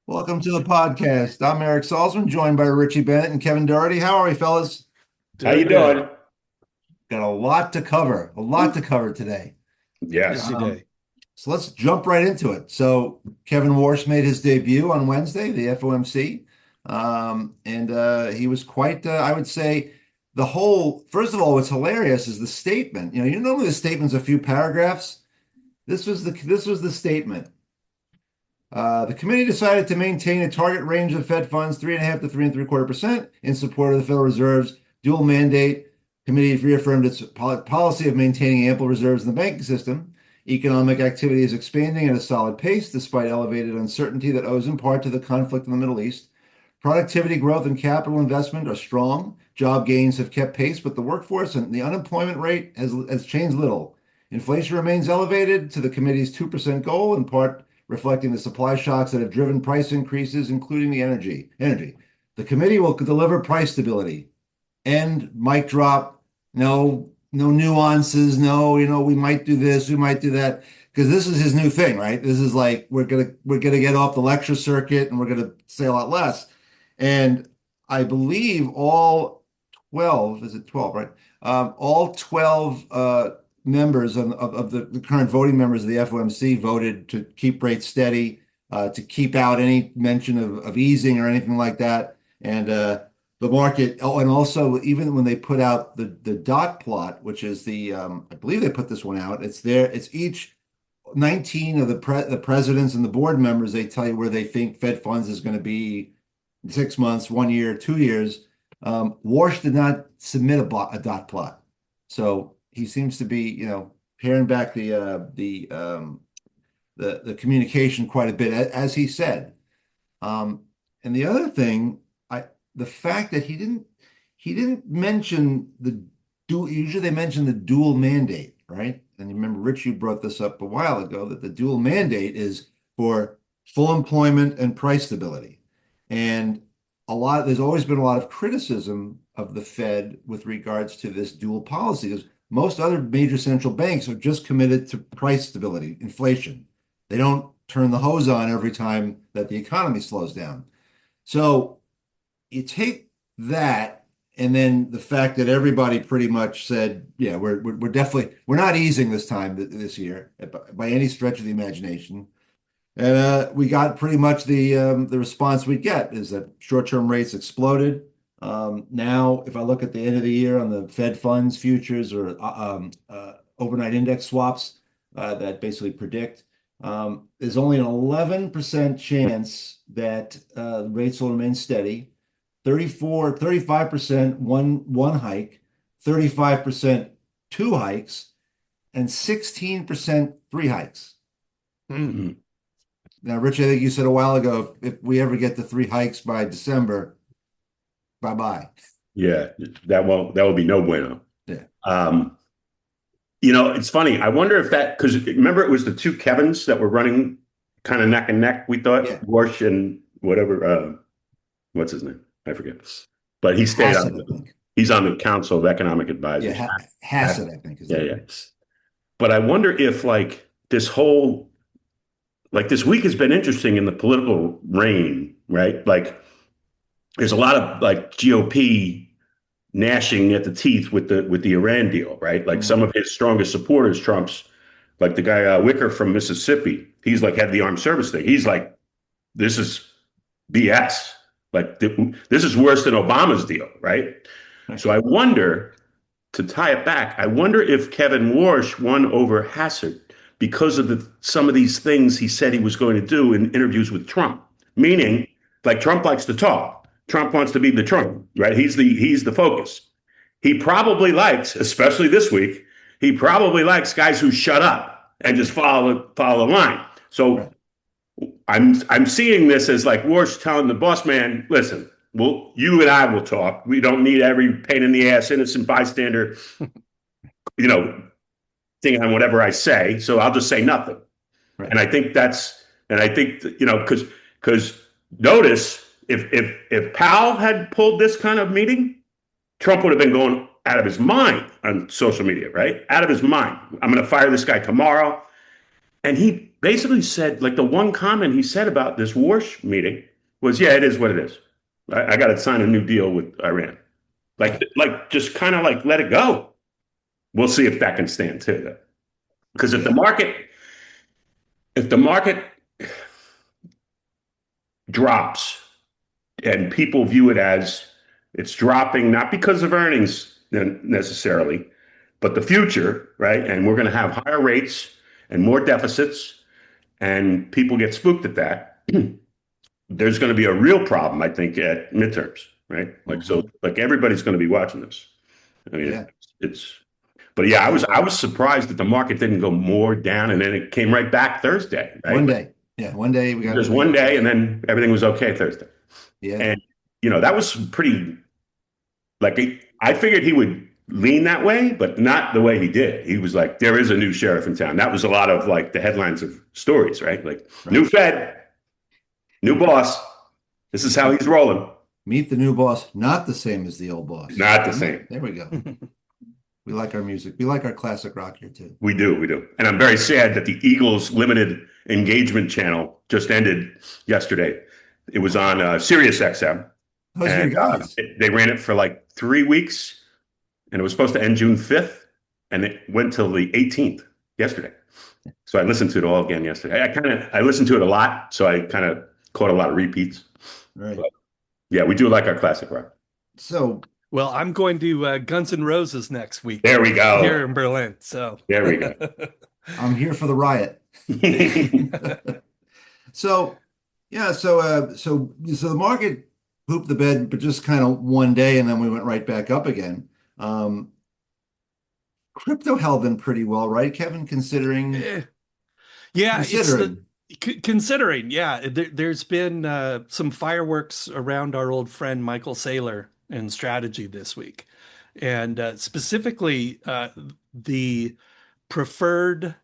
Welcome to the podcast. I'm Eric Salzman, joined by Richie Bennett and Kevin Doherty. How are we, fellas? How you Doing good. doing? Got a lot to cover today. Busy Yes. Um, day. so let's jump right into it. So Kevin Warsh made his debut on Wednesday, the FOMC, and he was quite, I would say, first of all, what's hilarious is the statement. Normally the statement's a few paragraphs. This was the statement. The committee decided to maintain a target range of Fed funds 3.5 to 3.75% in support of the Federal Reserve's dual mandate. Committee reaffirmed its policy of maintaining ample reserves in the banking system. Economic activity is expanding at a solid pace despite elevated uncertainty that owes in part to the conflict in the Middle East. Productivity growth and capital investment are strong. Job gains have kept pace with the workforce, and the unemployment rate has changed little. Inflation remains elevated to the committee's 2% goal, in part reflecting the supply shocks that have driven price increases, including the energy. The committee will deliver price stability. And mic drop. No nuances. No, we might do this, we might do that, because this is his new thing, right? This is like we're gonna get off the lecture circuit and we're gonna say a lot less. And I believe all 12, is it 12, right? All 12 members of the current voting members of the FOMC voted to keep rates steady, to keep out any mention of easing or anything like that. And the market, oh, and also even when they put out the dot plot, which is I believe they put this one out, it's each 19 of the presidents and the board members, they tell you where they think Fed funds is going to be in 6 months, 1 year, 2 years. Warsh did not submit a dot plot. So he seems to be, paring back the communication quite a bit, as he said. And the other thing, the fact that he didn't mention the dual. Usually they mention the dual mandate, right? And you remember, Rich, you brought this up a while ago, that the dual mandate is for full employment and price stability. And there's always been a lot of criticism of the Fed with regards to this dual policy, because most other major central banks are just committed to price stability, inflation. They don't turn the hose on every time that the economy slows down. So you take that, and then the fact that everybody pretty much said, yeah, we're definitely, we're not easing this time this year by any stretch of the imagination. And we got pretty much the response we get is that short-term rates exploded. Now, if I look at the end of the year on the Fed funds futures or overnight index swaps that basically predict, there's only an 11% chance that rates will remain steady. 35% one hike, 35% two hikes, and 16% three hikes. Mm. Now, Rich, I think you said a while ago, if we ever get to three hikes by December, bye-bye. Yeah, that will be no bueno. Yeah. Um, it's funny. I wonder if because remember it was the two Kevins that were running kind of neck and neck, we Yeah. thought, Warsh and whatever, what's his name? I forget. But he stayed Hassett, on, I think. he's on the Council of Economic Yeah, Advisors. Hassett, I think is Yeah, the yeah. name. But I wonder if this week has been interesting in the political reign, right? Like there's a lot of like GOP gnashing at the teeth with the Iran deal, right? Like some Mhm. of his strongest supporters, Trump's, like the guy Wicker from Mississippi, he's like had the armed service thing. He's like, this is BS. Like this is worse than Obama's deal, right? So I wonder, to tie it back, I wonder if Kevin Warsh won over Hassett because of some of these things he said he was going to do in interviews with Trump. Meaning, like Trump likes to talk. Trump wants to be the Trump, right? He's the focus. He probably likes, especially this week, he probably likes guys who shut up and just follow the line. So Right. I'm seeing this as like Warsh telling the boss man, listen, well, you and I will talk. We don't need every pain in the ass innocent bystander, you know, thing on whatever I say. So I'll just say nothing. Right. And I think because notice if Powell had pulled this kind of meeting, Trump would have been going out of his mind on social media, right? Out of his mind. I'm going to fire this guy tomorrow. And he basically said, like the one comment he said about this Warsh meeting was, "Yeah, it is what it is. I got to sign a new deal with Iran." Yeah. Like just kind of like let it go. We'll see if that can stand too. Because Yeah. if the market drops and people view it as it's dropping not because of earnings necessarily, but the future, right? And we're going to have higher rates and more deficits, and people get spooked at that. There's going to be a real problem, I think, at midterms, right? Mhm. Like everybody's going to be watching this. I mean, Yeah. it's, but yeah, Yeah. I was surprised that the market didn't go more down, and then it came right back Thursday, right? One day. Yeah. One day Just we one got day, and something. then everything was okay Thursday. Yeah. And that was pretty. Like I figured he would lean that way, but not the way he did. He was like, "There is a new sheriff in town." That was a lot of like the headlines of stories, right? Like new Right. Fed, new boss. This is how he's rolling. Meet the new boss, not the same as the old boss. Not the Hmm? same. There we go. We like our music. We like our classic rock here too. We do. And I'm very sad that the Eagles limited engagement channel just ended yesterday. It was on Sirius XM, Those are and your guys. they ran it for like 3 weeks, and it was supposed to end June 5th, and it went till the 18th yesterday. So I listened to it all again yesterday. I listened to it a lot, so I kind of caught a lot of repeats. Right. But yeah, we do like our classic rock. So, Well, I'm going to Guns N' Roses next week There we go. here in Berlin. So, There we go. I'm here for the riot. So, yeah, so the market pooped the bed, but just kind of one day, and then we went right back up again. Um, Crypto held in pretty well, right, Kevin? Considering eh, yeah, it's the considering. considering, yeah, there's been some fireworks around our old friend Michael Saylor and strategy this week, and specifically the preferred.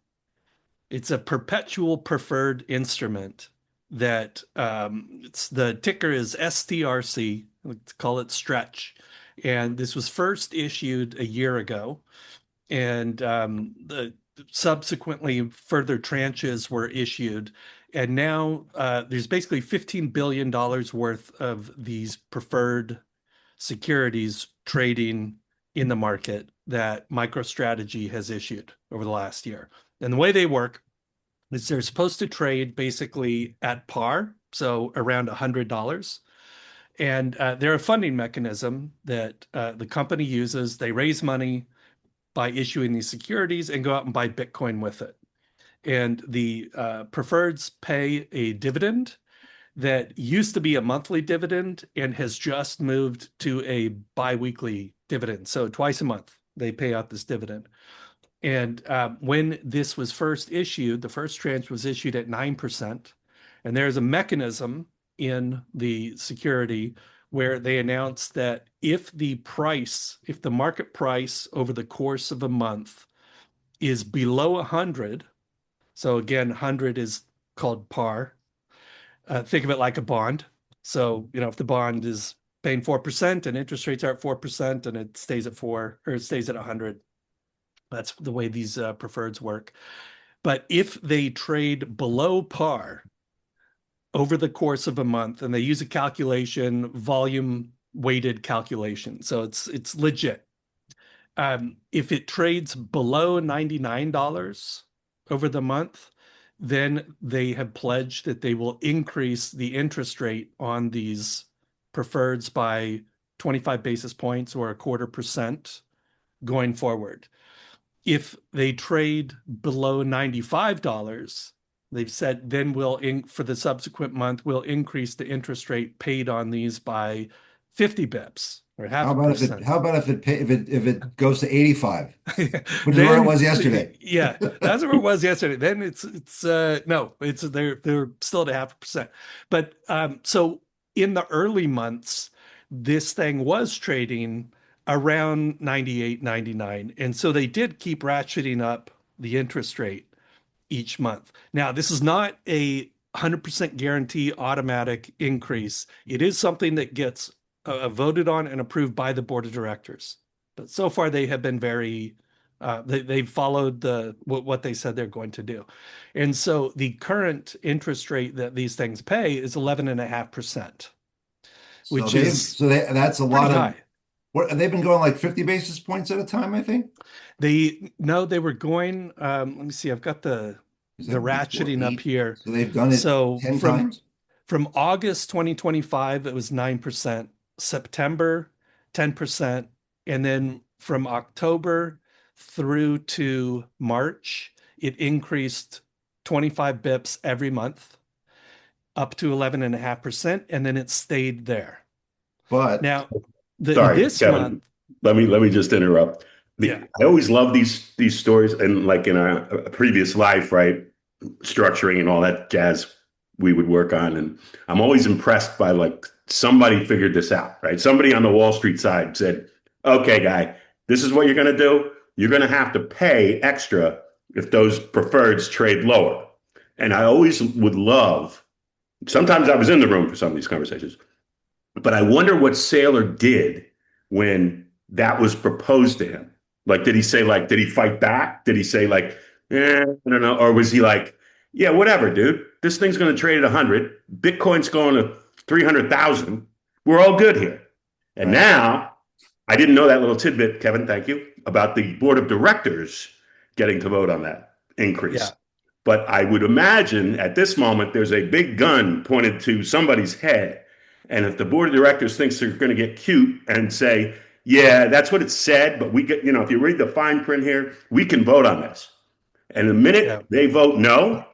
It's a perpetual preferred instrument that it's the ticker is STRC. Let's call it Stretch, and this was first issued a year ago, and the subsequently further tranches were issued, and now there's basically $15 billion worth of these preferred securities trading in the market that MicroStrategy has issued over the last year. And the way they work is they're supposed to trade basically at par, so around $100. And they're a funding mechanism that the company uses. They raise money by issuing these securities and go out and buy Bitcoin with it. And the preferreds pay a dividend that used to be a monthly dividend and has just moved to a biweekly dividend. So twice a month they pay out this dividend. And when this was first issued, the first tranche was issued at 9%. And there's a mechanism in the security where they announced that if the market price over the course of a month is below 100, so again, 100 is called par. Think of it like a bond. So, if the bond is paying 4% and interest rates are at 4% and it stays at 4 or it stays at 100, that's the way these preferreds work. But if they trade below par over the course of a month, and they use a calculation, volume weighted calculation, so it's legit. If it trades below $99 over the month, then they have pledged that they will increase the interest rate on these preferreds by 25 basis points or a 1/4% going forward. If they trade below $95, they've said then for the subsequent month, we'll increase the interest rate paid on these by 50 bips or half How a about if it percent. how about if it goes to 85, which is where it Then was yesterday? yeah, that's where it was yesterday. Then it's no, it's they're still at 0.5%. But so in the early months, this thing was trading around 98, 99. And so they did keep ratcheting up the interest rate each month. Now, this is not a 100% guarantee automatic increase. It is something that gets voted on and approved by the board of directors. But so far, they have been very They followed what they said they're going to do. And so the current interest rate that these things pay is 11.5%, So which is that's a pretty lot of high. what they've been going like 50 basis points at a time, I think. They were going, let me see, I've got Is the that before ratcheting up eight? here. So they've done it So 10 times? from August 2025, it was 9%, September 10%, and then from October through to March, it increased 25 bips every month up to 11.5%, and then it stayed there. But Now, Sorry, this Kevin. month, Let me just interrupt. yeah, I always love these stories, and like in a previous life, right? Structuring and all that jazz we would work on, and I'm always impressed by like somebody figured this out, right? Somebody on the Wall Street side said, "Okay, guy, this is what you're going to do. You're going to have to pay extra if those preferreds trade lower." And I always would love. Sometimes I was in the room for some of these conversations. But I wonder what Saylor did when that was proposed to him. Like, did he say, like, did he fight back? Did he say, like, I don't know? Or was he like, yeah, whatever, dude. This thing's going to trade at 100. Bitcoin's going to 300,000. We're all good here. And right. now I didn't know that little tidbit, Kevin, thank you, about the board of directors getting to vote on that increase. yeah, But I would imagine at this moment, there's a big gun pointed to somebody's head. And if the board of directors thinks they're going to get cute and say, yeah, that's what it said, but we get, if you read the fine print here, we can vote on this. And the yeah. minute they vote no,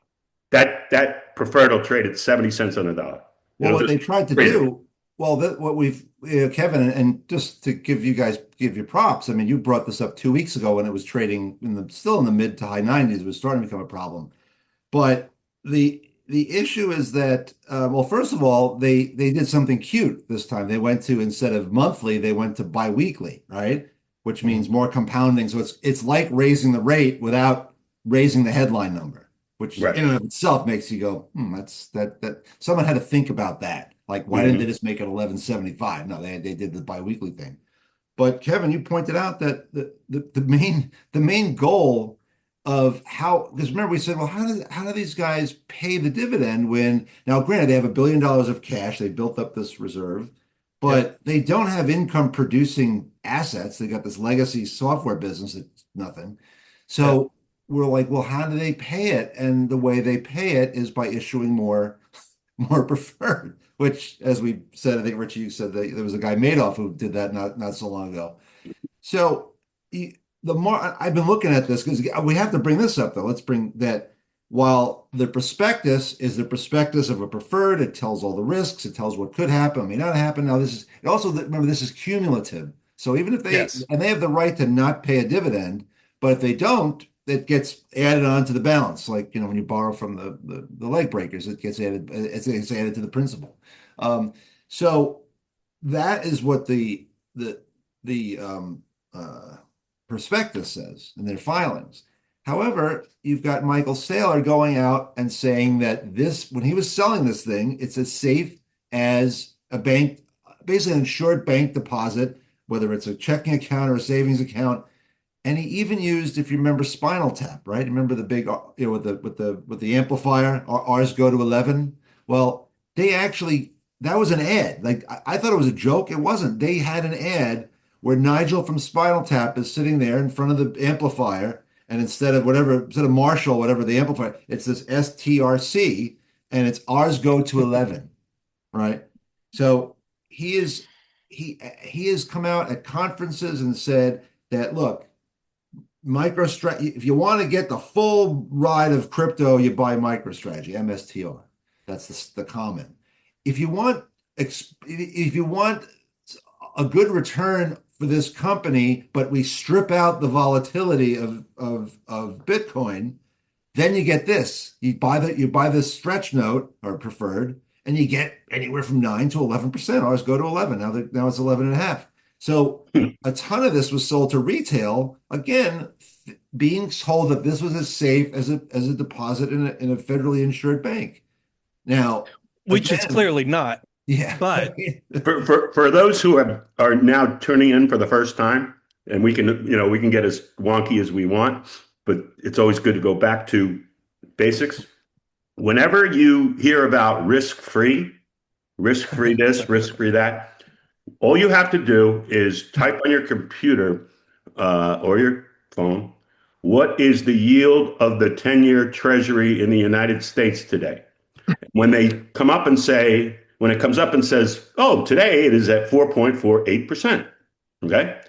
that preferred will trade at 70 cents on the dollar. Well, what Just they tried to crazy. do, well, what we've, Kevin, and just to give you props. I mean, you brought this up 2 weeks ago when it was trading still in the mid to high 90s. It was starting to become a problem. But the issue is that, well, first of all, they did something cute this time. They went to, instead of monthly, they went to biweekly, right? Which means more compounding. So it's like raising the rate without raising the headline number, which Right. in and of itself makes you go, that's that someone had to think about that. Like, why didn't they Mhm. just make it 11.75? No, they did the biweekly thing. But Kevin, you pointed out that the main goal of how, because remember we said, well, how do these guys pay the dividend when, now granted they have $1 billion of cash, they built up this reserve, Yep. but they don't have income producing assets. They got this legacy software business that's nothing. Yep. So we're like, well, how do they pay it? And the way they pay it is by issuing more preferred, which, as we said, I think Richie, you said that there was a guy Madoff who did that not so long ago. So the more I've been looking at this, because we have to bring this up though. Let's bring that, while the prospectus is the prospectus of a preferred, it tells all the risks, it tells what could happen, may not happen. Now this is it also, remember, this is cumulative. So even if Yes. they have the right to not pay a dividend, but if they don't, it gets added on to the balance. Like, when you borrow from the leg breakers, it gets added, it's added to the principal. Um, so that is what the prospectus says in their filings. However, you've got Michael Saylor going out and saying that this, when he was selling this thing, it's as safe as a bank, basically an insured bank deposit, whether it's a checking account or a savings account. And he even used, if you remember, Spinal Tap, right? Remember the big, with the amplifier, ours go to 11. Well, they actually, that was an ad. Like, I thought it was a joke. It wasn't. They had an ad where Nigel from Spinal Tap is sitting there in front of the amplifier, and instead of Marshall, whatever the amplifier, it's this STRC, and it's ours go to 11, right? So he has come out at conferences and said that, look, if you want to get the full ride of crypto, you buy MicroStrategy, MSTR. That's the comment. If you want a good return for this company, but we strip out the volatility of Bitcoin, then you get this. You buy this stretch note or preferred, and you get anywhere from 9 to 11%. Ours go to 11. Now it's 11 and a half. So a ton of this was sold to retail, again, being told that this was as safe as a deposit in a federally insured bank. Now, Which is again, clearly not. yeah, But For those who are now tuning in for the first time, and we can get as wonky as we want, but it's always good to go back to basics. Whenever you hear about risk-free this, risk-free that, all you have to do is type on your computer or your phone, what is the yield of the 10-year Treasury in the United States today? When they come up and say, when it comes up and says, oh, today it is at 4.48%. Okay.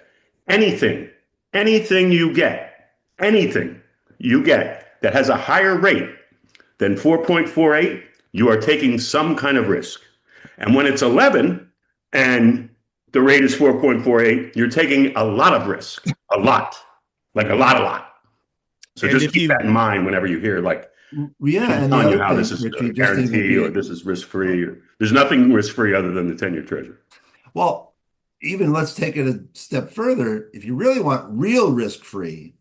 Anything, anything you get that has a higher rate than 4.48, you are taking some kind of risk. And when it's 11 and the rate is 4.48, you're taking a lot of risk, a lot, like a lot. So And just if keep that you in mind whenever you hear like Yeah, someone and the telling you other how this thing, is a Richie, just to even guarantee or be this is risk free. There's nothing risk free other than the 10-year treasury. well, even let's take it a step further. If you really want real risk-free,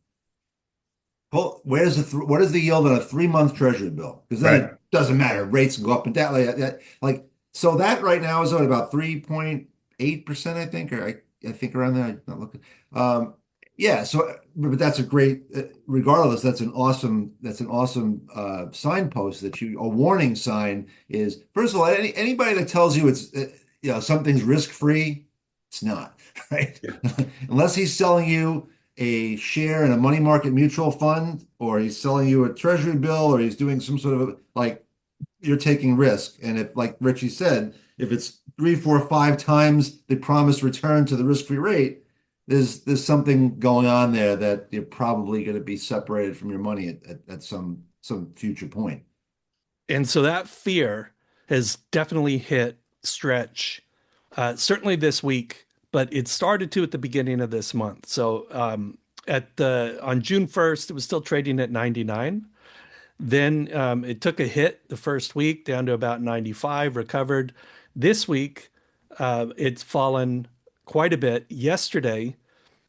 well, what is the yield on a 3 month treasury bill? Because then Right. it doesn't matter. Rates go up and down like that. Like so that right now is at about 3.8%, I think, I think around there. I'm not looking. Yeah, so but that's a great regardless, that's an awesome signpost that you a warning sign is first of all, anybody that tells you it's something's risk-free, it's not, right? Yeah. Unless he's selling you a share in a money market mutual fund, or he's selling you a treasury bill, or he's doing some sort of like you're taking risk. And if, like Richie said, if it's three, four, five times the promised return to the risk-free rate, there's something going on there that you're probably going to be separated from your money at some future point. And so that fear has definitely hit Stretch, certainly this week, but it started to at the beginning of this month. So at the on June 1st, it was still trading at 99. Then it took a hit the first week down to about 95, recovered. This week, it's fallen quite a bit. Yesterday,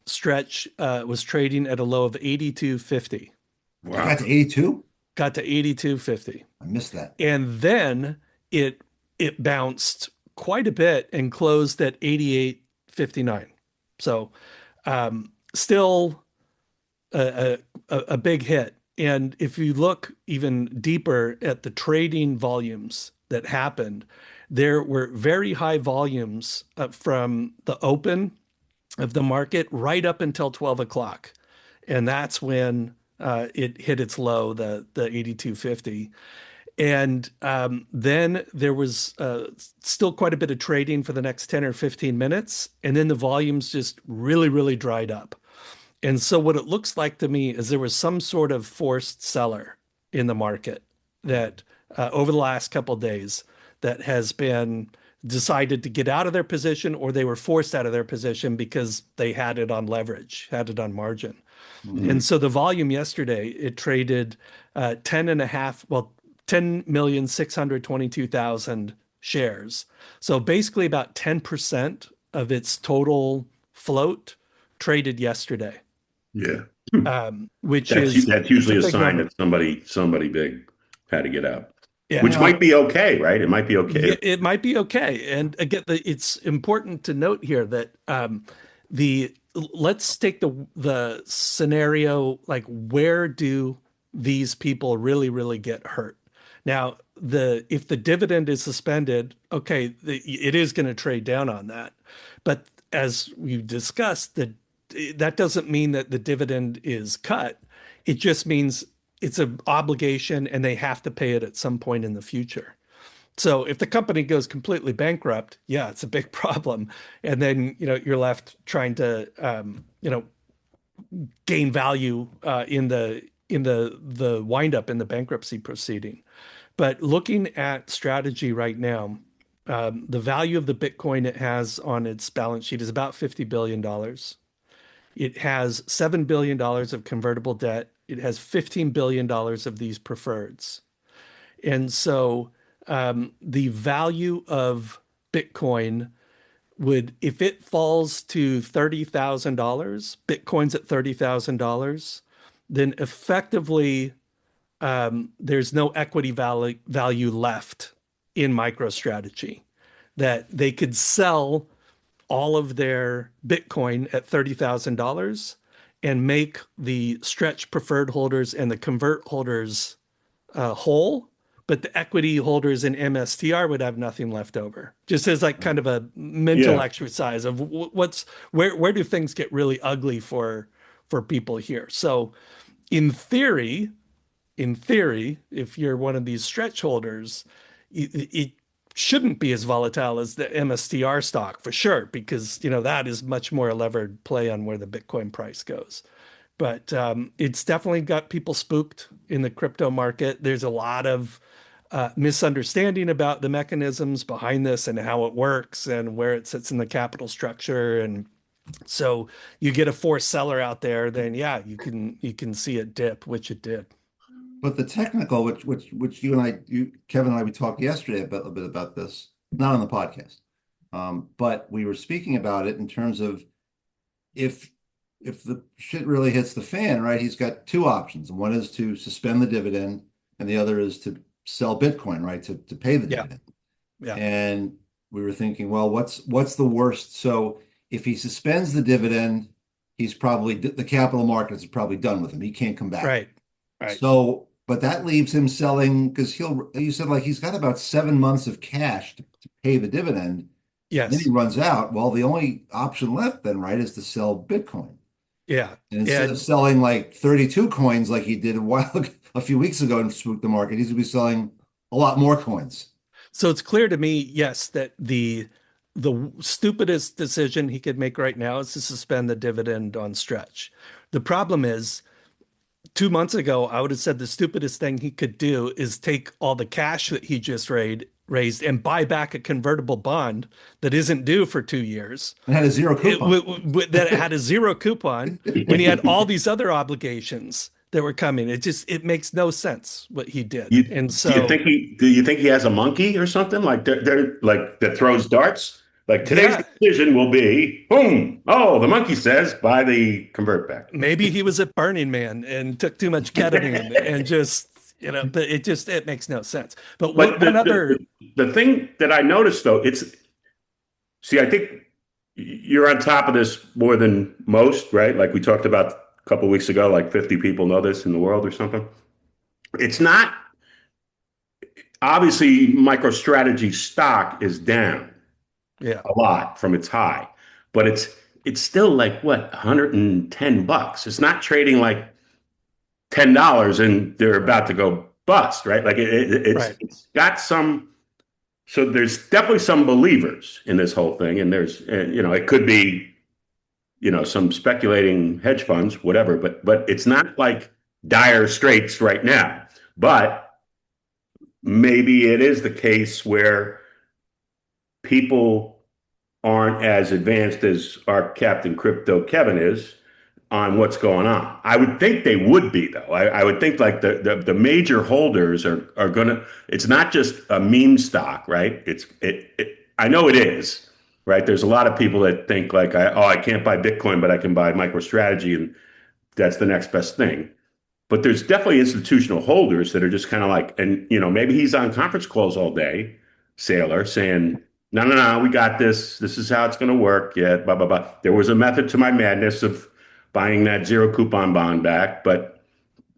Stretch was trading at a low of 82.50, It Wow. got to 82. got to 82.50. I missed that. And then it bounced quite a bit and closed at 88.59. So still a big hit. And if you look even deeper at the trading volumes that happened, there were very high volumes from the open of the market right up until 12 o'clock. And that's when it hit its low, the 82.50. And then there was still quite a bit of trading for the next 10 or 15 minutes. And then the volumes just really dried up. And so what it looks like to me is there was some sort of forced seller in the market that over the last couple of days that has been decided to get out of their position, or they were forced out of their position because they had it on leverage, had it on margin. Mhm. And so the volume yesterday, it traded 10 and a half, well, 10,622,000 shares. So basically about 10% of its total float traded yesterday, Yeah. which That's is that's it's a usually a big sign number. that somebody big had to get out, Yeah. which might be okay, right? It might be okay. Yeah, it might be okay. And again, it's important to note here that the let's take the scenario like where do these people really get hurt? Now, the if the dividend is suspended, okay, it is going to trade down on that. But as we discussed, that doesn't mean that the dividend is cut. It just means it's an obligation and they have to pay it at some point in the future. So if the company goes completely bankrupt, yeah, it's a big problem. And then, you're left trying to, gain value in the wind up in the bankruptcy proceeding. But looking at strategy right now, the value of the Bitcoin it has on its balance sheet is about $50 billion. It has $7 billion of convertible debt. It has $15 billion of these preferreds. And so the value of Bitcoin would, if it falls to $30,000, Bitcoin's at $30,000, then effectively there's no equity value left in MicroStrategy that they could sell all of their Bitcoin at $30,000 and make the stretch preferred holders and the convert holders whole, but the equity holders in MSTR would have nothing left over. Just as like kind of a mental Yeah. exercise of what's where do things get really ugly for people here. So in theory, if you're one of these stretch holders, it shouldn't be as volatile as the MSTR stock for sure, because that is much more a levered play on where the Bitcoin price goes. But it's definitely got people spooked in the crypto market. There's a lot of misunderstanding about the mechanisms behind this and how it works and where it sits in the capital structure. And so you get a forced seller out there, then yeah, you can see it dip, which it did. But the technical, which Kevin and I, we talked yesterday about a bit about this, not on the podcast, but we were speaking about it in terms of if the shit really hits the fan, right? He's got two options, and one is to suspend the dividend, and the other is to sell Bitcoin, right? To pay the Yeah, dividend. yeah, And we were thinking, well, what's the worst? So if he suspends the dividend, he's probably the capital markets are probably done with him. He can't come back. right, right. So, but that leaves him selling because you said like he's got about 7 months of cash to pay the dividend. And then he Yes, runs out. Well, the only option left then, right, is to sell Bitcoin. yeah. And instead of And selling like 32 coins like he did a few weeks ago and spooked the market, he's gonna be selling a lot more coins. so it's clear to me, yes, that the stupidest decision he could make right now is to suspend the dividend on Stretch. The problem is 2 months ago, I would have said the stupidest thing he could do is take all the cash that he just raised and buy back a convertible bond that isn't due for 2 years. And had a zero coupon. That had a zero coupon when he had all these other obligations that were coming. It makes no sense what he did. You, And do you so, think he has a monkey or something like they're like that throws darts? Like today's yeah, decision will be boom. Oh, the monkey says buy the convert back. maybe he was at Burning Man and took too much ketamine and just, but it makes no sense. But But one other, the thing that I noticed though, I think you're on top of this more than most, right? Like we talked about a couple of weeks ago, like 50 people know this in the world or something. It's not obviously MicroStrategy stock is down yeah, a lot from its high, but it's still like what, $110. It's not trading like $10 and they're about to go bust, right? Like right. it's got some. So there's definitely some believers in this whole thing, and it could be some speculating hedge funds, whatever, but it's not like dire straits right now. But maybe it is the case where people aren't as advanced as our Captain Crypto Kevin is on what's going on. I would think they would be though. I would think like the major holders are gonna. It's not just a meme stock, right? I know it is, right? There's a lot of people that think like, I can't buy Bitcoin, but I can buy MicroStrategy, and that's the next best thing. But there's definitely institutional holders that are just kind of like, and maybe he's on conference calls all day, Sailor, saying, no, no, no, we got this. This is how it's going to work. Yeah, blah, blah, blah. There was a method to my madness of buying that zero coupon bond back, but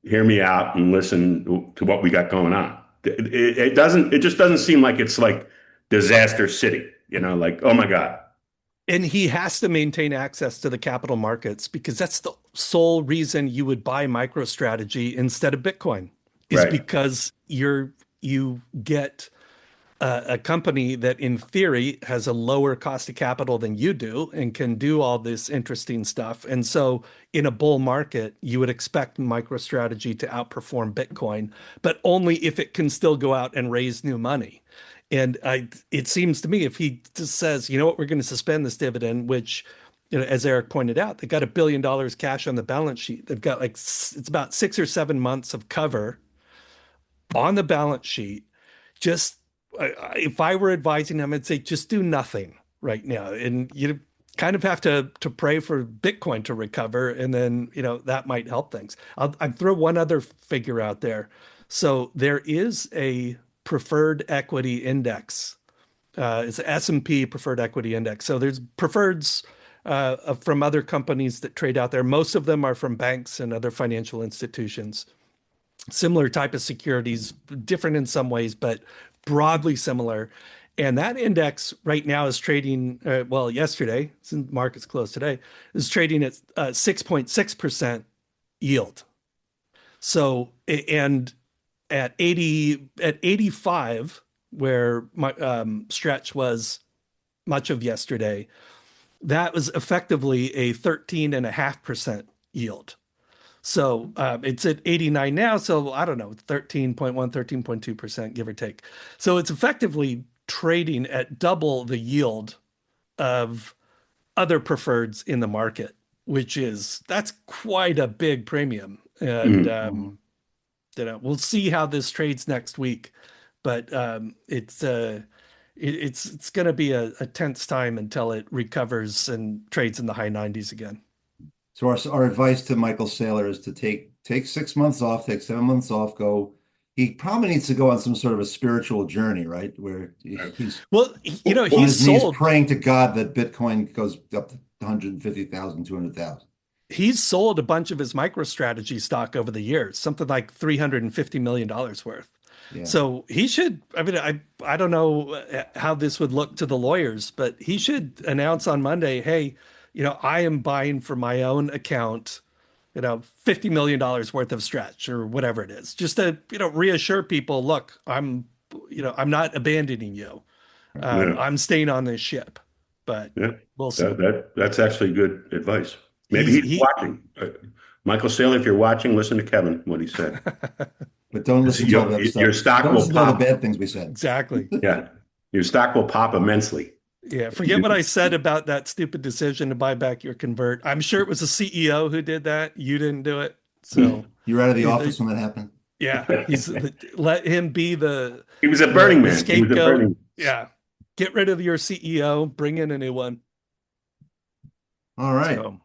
hear me out and listen to what we got going on. It just doesn't seem like it's like disaster city, like, oh my God. And he has to maintain access to the capital markets because that's the sole reason you would buy MicroStrategy instead of Bitcoin, is Right. because you get a company that in theory has a lower cost of capital than you do and can do all this interesting stuff. And so in a bull market, you would expect MicroStrategy to outperform Bitcoin, but only if it can still go out and raise new money. And it seems to me if he just says, you know what, we're going to suspend this dividend, which, as Eric pointed out, they got $1 billion cash on the balance sheet. They've got it's about 6 or 7 months of cover on the balance sheet. Just if I were advising him, I'd say just do nothing right now, and you kind of have to pray for Bitcoin to recover, and then that might help things. I'd throw one other figure out there. So there is a preferred equity index It's an S&P preferred equity index. So there's preferreds from other companies that trade out there. Most of them are from banks and other financial institutions. Similar type of securities, different in some ways, but broadly similar. And that index right now is trading, well, yesterday, since market's closed today, is trading at 6.6% yield. So, and at 85, where my stretch was much of yesterday, that was effectively a 13.5% yield. So it's at 89 now. So I don't know, 13.1, 13.2%, give or take. So it's effectively trading at double the yield of other preferreds in the market, that's quite a big premium. And Mhm. we'll see how this trades next week, but it's going to be a tense time until it recovers and trades in the high 90s again. So our advice to Michael Saylor is to take 6 months off, take 7 months off, go. He probably needs to go on some sort of a spiritual journey, right? Where he's Well, on he's his knees sold praying to God that Bitcoin goes up to 150,000, 200,000. he's sold a bunch of his MicroStrategy stock over the years, something like $350 million worth. Yeah. So he should, I mean, I don't know how this would look to the lawyers, but he should announce on Monday, hey, I am buying for my own account, $50 million worth of stretch or whatever it is, just to, reassure people, look, I'm not abandoning you. Yeah, I'm staying on this ship, but yeah. we'll see. That's actually good advice. Maybe He's he's he watching. Michael Saylor, if you're watching, listen to Kevin, what he said. But don't listen to all the other Your stuff. stock Don't will listen to all the pop. bad things we said. exactly. Yeah, your stock will pop immensely. Yeah, forget what I said about that stupid decision to buy back your convert. I'm sure it was the CEO who did that. You didn't do it. So, You were out of the it- office when that happened. yeah, let him be the He was a the Burning the Man. He was a scapegoat. Burning. Yeah, get rid of your CEO, bring in a new one. All right. So,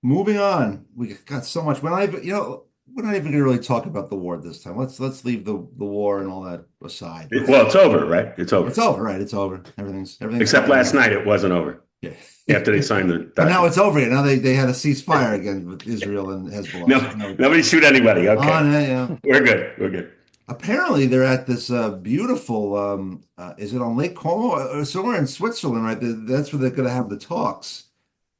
Moving on. We got so much. We're not even going to really talk about the war this time. Let's leave the war and all that aside. Well, it's over, right? It's It's over. over, right? It's over. Everything's Except fine last now. night, it wasn't over Yeah. after they signed the But now document. it's over. Now they had a ceasefire again with Israel and Hezbollah. No, So now nobody shoot anybody. oh, Okay, no, yeah. we're good. We're good. Apparently they're at this beautiful is it on Lake Como or somewhere in Switzerland, right? That's where they're going to have the talks.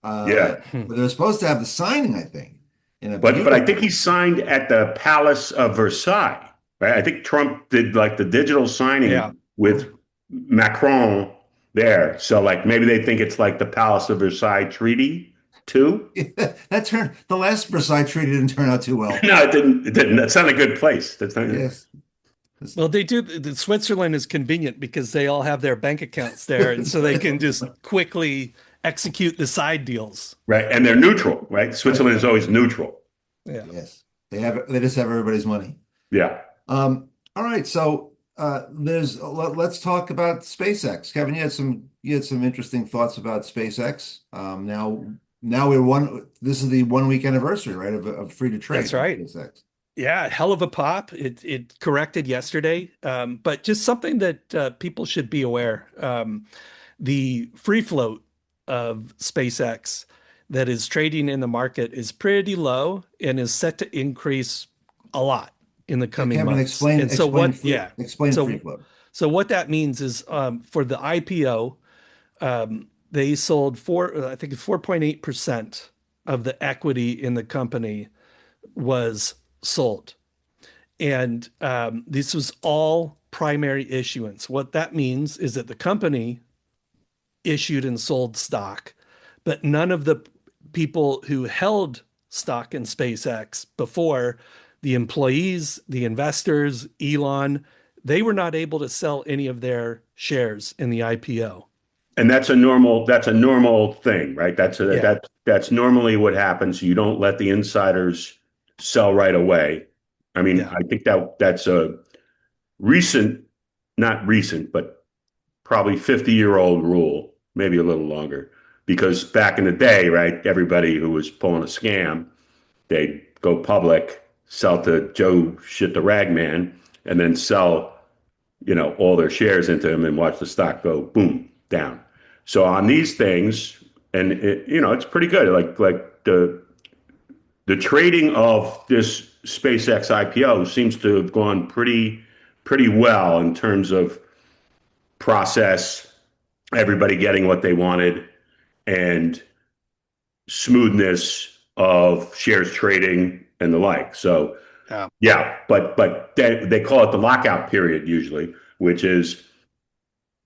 Yeah, Where they're supposed to have the signing, I think, in a but I think beautiful. he signed at the Palace of Versailles, right? I think Trump did like the digital yeah. signing with Macron there. So like maybe they think it's like the Palace of Versailles Treaty too. The last Versailles Treaty didn't turn out too well. No, it didn't. It didn't. That's not a good place. That's not. Yes. Well, they do. Switzerland is convenient because they all have their bank accounts there, and so they can just quickly execute the side deals. Right. And they're neutral, right? Switzerland is always neutral. Yeah. Yes. They just have everybody's money. Yeah. All right, so let's talk about SpaceX. Kevin, you had some interesting thoughts about SpaceX. Now this is the 1 week anniversary, right, of free to trade That's right. SpaceX. Yeah, hell of a pop. It corrected yesterday, but just something that people should be aware. The free float of SpaceX that is trading in the market is pretty low and is set to increase a lot in the coming Kevin, months. And so explain free so float. so what that means is for the IPO, they sold I think 4.8% of the equity in the company was sold. And this was all primary issuance. What that means is that the company issued and sold stock, but none of the people who held stock in SpaceX before, the employees, the investors, Elon, they were not able to sell any of their shares in the IPO. And that's a normal thing, right? Yeah. That's normally what happens. You don't let the insiders sell right away. I mean, Yeah. I think that's a recent, not recent, but probably 50-year-old rule, maybe a little longer. Because back in the day, right, everybody who was pulling a scam, they'd go public, sell to Joe shit the rag man, and then sell, all their shares into them and watch the stock go boom down. So on these things, and it's pretty good. Like the trading of this SpaceX IPO seems to have gone pretty well in terms of process, everybody getting what they wanted, and smoothness of shares trading and the like. So Yeah. yeah, but they call it the lockout period usually, which is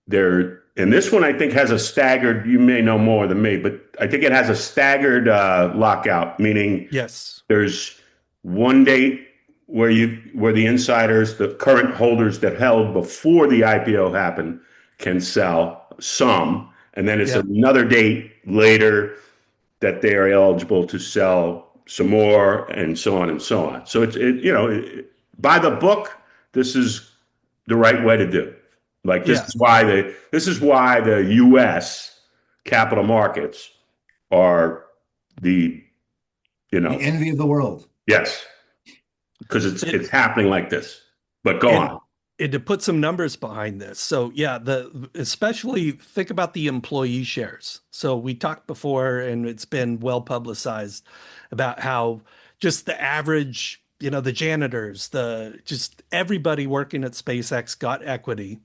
there. And this one I think has a staggered. You may know more than me, but I think it has a staggered lockout, meaning Yes. there's one date where the insiders, the current holders that held before the IPO happened, can sell some, and then it's Yep. another date later that they are eligible to sell some more, and so on and so on. So by the book, this is the right way to do it. Like Yeah. this is why the U.S. capital markets are the The envy of the world. yes, because It, it's happening like this. But go and on. and to put some numbers behind this. So yeah, especially think about the employee shares. So we talked before, and it's been well publicized about how just the average, the janitors, the just everybody working at SpaceX got equity.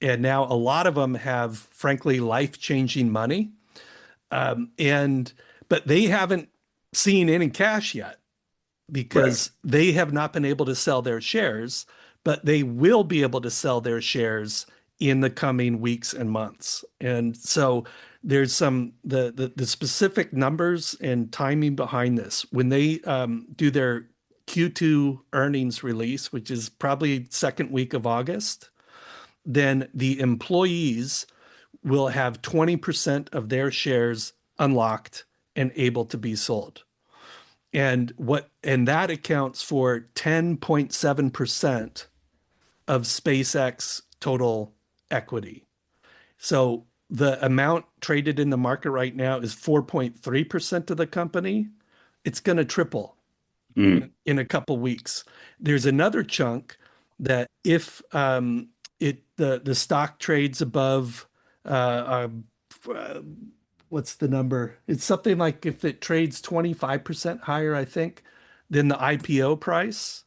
And now a lot of them have, frankly, life-changing money. And but they haven't seen any cash yet Right. because they have not been able to sell their shares, but they will be able to sell their shares in the coming weeks and months. And so there's the specific numbers and timing behind this. When they do their Q2 earnings release, which is probably second week of August, then the employees will have 20% of their shares unlocked and able to be sold. And that accounts for 10.7% of SpaceX total equity. So the amount traded in the market right now is 4.3% of the company. It's going to triple Mm. in a couple weeks. There's another chunk that if the stock trades above uh, what's the number? It's something like if it trades 25% higher, I think, than the IPO price,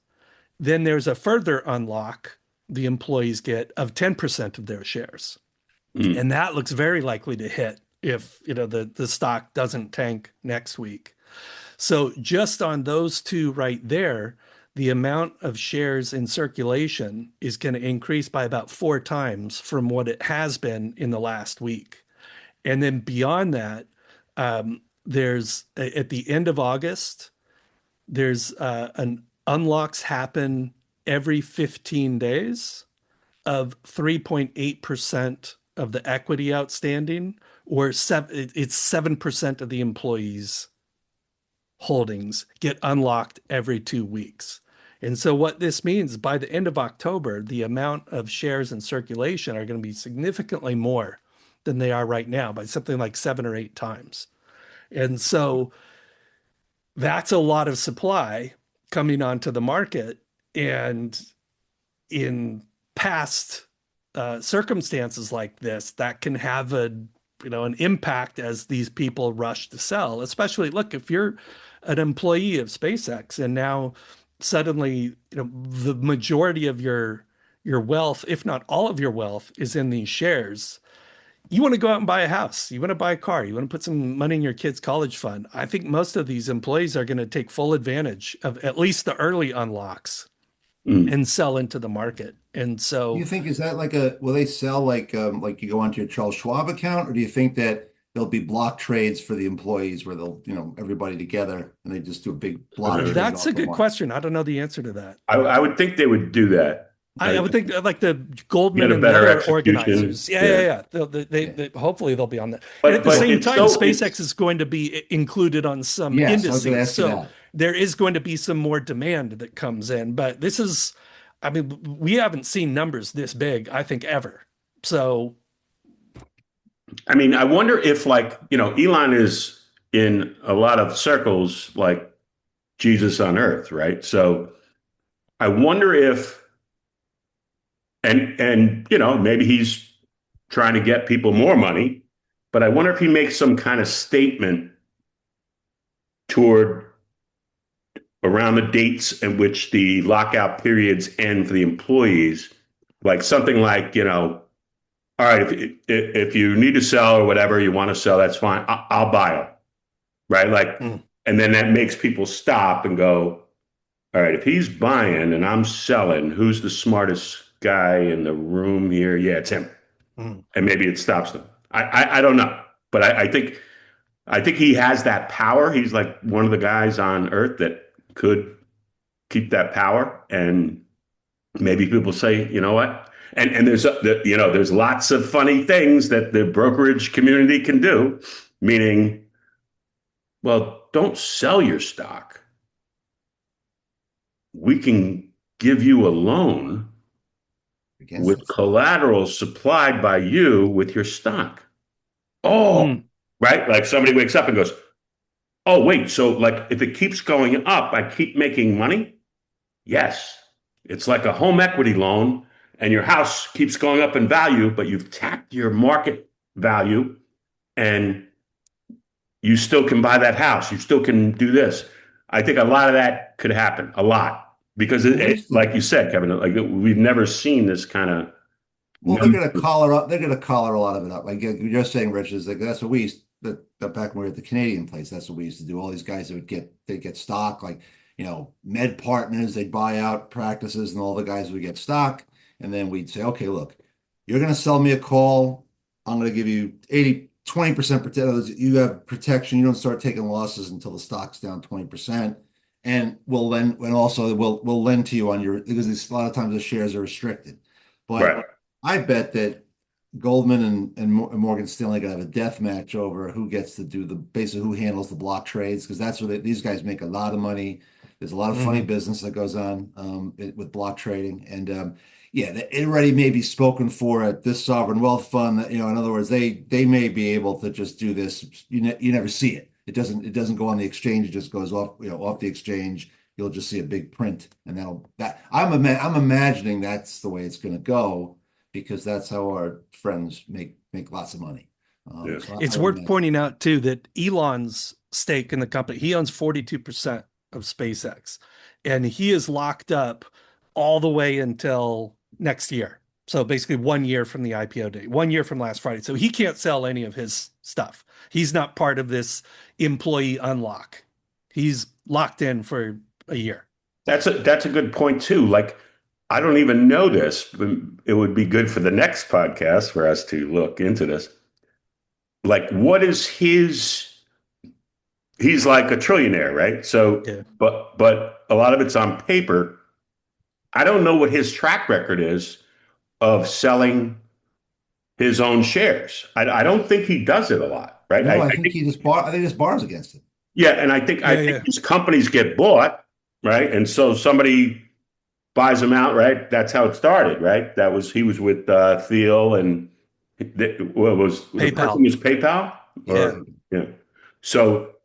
then there's a further unlock the employees get of 10% of their shares. Mm. And that looks very likely to hit if, the stock doesn't tank next week. So just on those two right there, the amount of shares in circulation is going to increase by about 4 times from what it has been in the last week. And then beyond that, there's at the end of August, there's an unlocks happen every 15 days of 3.8% of the equity outstanding, or it's 7% of the employees' holdings get unlocked every 2 weeks. And so what this means, by the end of October, the amount of shares in circulation are going to be significantly more than they are right now by something like 7 or 8 times. And so that's a lot of supply coming onto the market. And in past circumstances like this, that can have an impact as these people rush to sell. Especially, look, if you're an employee of SpaceX and now suddenly, the majority of your wealth, if not all of your wealth, is in these shares. You want to go out and buy a house. You want to buy a car. You want to put some money in your kid's college fund. I think most of these employees are going to take full advantage of at least the early unlocks Mm. and sell into the market. And Do so you think is that will they sell like you go onto your Charles Schwab account, or do you think that there'll be block trades for the employees where they'll, everybody together and they just do a big block trade that's a off of good one? question. I don't know the answer to that. I would think they would do that. I I would think like the get Goldman a and the better other execution. organizers. Yeah, yeah, Yeah. yeah. Yeah. Hopefully they'll be on that. And at But the but same it's time, so SpaceX it's is going to be included on some Yes, I was going to indices. ask you So that. there is going to be some more demand that comes in. But this is, I mean, we haven't seen numbers this big, I think, ever. So I mean, I wonder if Elon is in a lot of circles like Jesus on earth, right? So I wonder if and maybe he's trying to get people more money, but I wonder if he makes some kind of statement toward around the dates in which the lockout periods end for the employees, like something like, all right, if you need to sell or whatever you want to sell, that's fine. I'll buy it, right? Like, Mm. and then that makes people stop and go, all right, if he's buying and I'm selling, who's the smartest guy in the room here? Yeah, it's him. Mm. And maybe it stops them. I don't know, but I think he has that power. He's like one of the guys on earth that could keep that power, and maybe people say, you know what? And there's lots of funny things that the brokerage community can do, meaning, well, don't sell your stock. We can give you a loan Against with it. collateral supplied by you with your stock. Oh, Mm. right? Like somebody wakes up and goes, oh, wait, so like if it keeps going up, I keep making money? Yes. It's like a home equity loan, and your house keeps going up in value, but you've tapped your market value, and you still can buy that house. You still can do this. I think a lot of that could happen, a lot, because Well, we used to, like you said, Kevin, like we've never seen this kind of well, they're going to number. collar up. They're going to collar a lot of it up. Like you're saying, Rich, is like that's what we used that back when we were at the Canadian place. That's what we used to do. All these guys that they'd get stock, like Med Partners. They'd buy out practices, and all the guys would get stock. And then we'd say, okay, look, you're going to sell me a call. I'm going to give you 20% protection. You have protection. You don't start taking losses until the stock's down 20%. And we'll lend, and also we'll lend to you on your because a lot of times the shares are restricted. But Right. I bet that Goldman and Morgan Stanley gonna have a death match over who gets to do basically who handles the block trades because that's where these guys make a lot of money. There's a lot of funny Mhm. business that goes on with block trading, and yeah, it already may be spoken for at this sovereign wealth fund. That in other words, they may be able to just do this. You never see it. It doesn't go on the exchange. It just goes off off the exchange. You'll just see a big print, and I'm imagining that's the way it's going to go because that's how our friends make lots of money. Yeah. So I It's would worth imagine. pointing out too that Elon's stake in the company, he owns 42% of SpaceX, and he is locked up all the way until next year. So basically 1 year from the IPO date, 1 year from last Friday. So he can't sell any of his stuff. He's not part of this employee unlock. He's locked in for a year. That's a good point too. Like, I don't even know this, but it would be good for the next podcast for us to look into this. Like, what is his? He's like a trillionaire, right? So, Yeah. but a lot of it's on paper. I don't know what his track record is of selling his own shares. I don't think he does it a lot, right? No, I think I think this bars against it. yeah, and I think Yeah. these companies get bought, right? And so somebody buys them out, right? That's how it started, right? He was with Thiel and what was the person PayPal. was PayPal Yeah. or yeah. So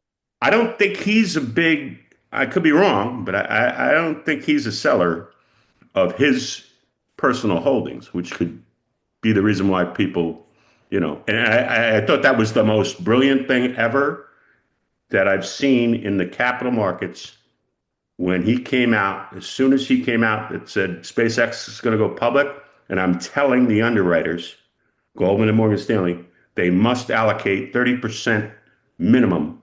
I don't think he's a big. I could be wrong, but I don't think he's a seller of his personal holdings, which could be the reason why people, And I thought that was the most brilliant thing ever that I've seen in the capital markets when he came out, as soon as he came out, it said SpaceX is going to go public. And I'm telling the underwriters, Goldman and Morgan Stanley, they must allocate 30% minimum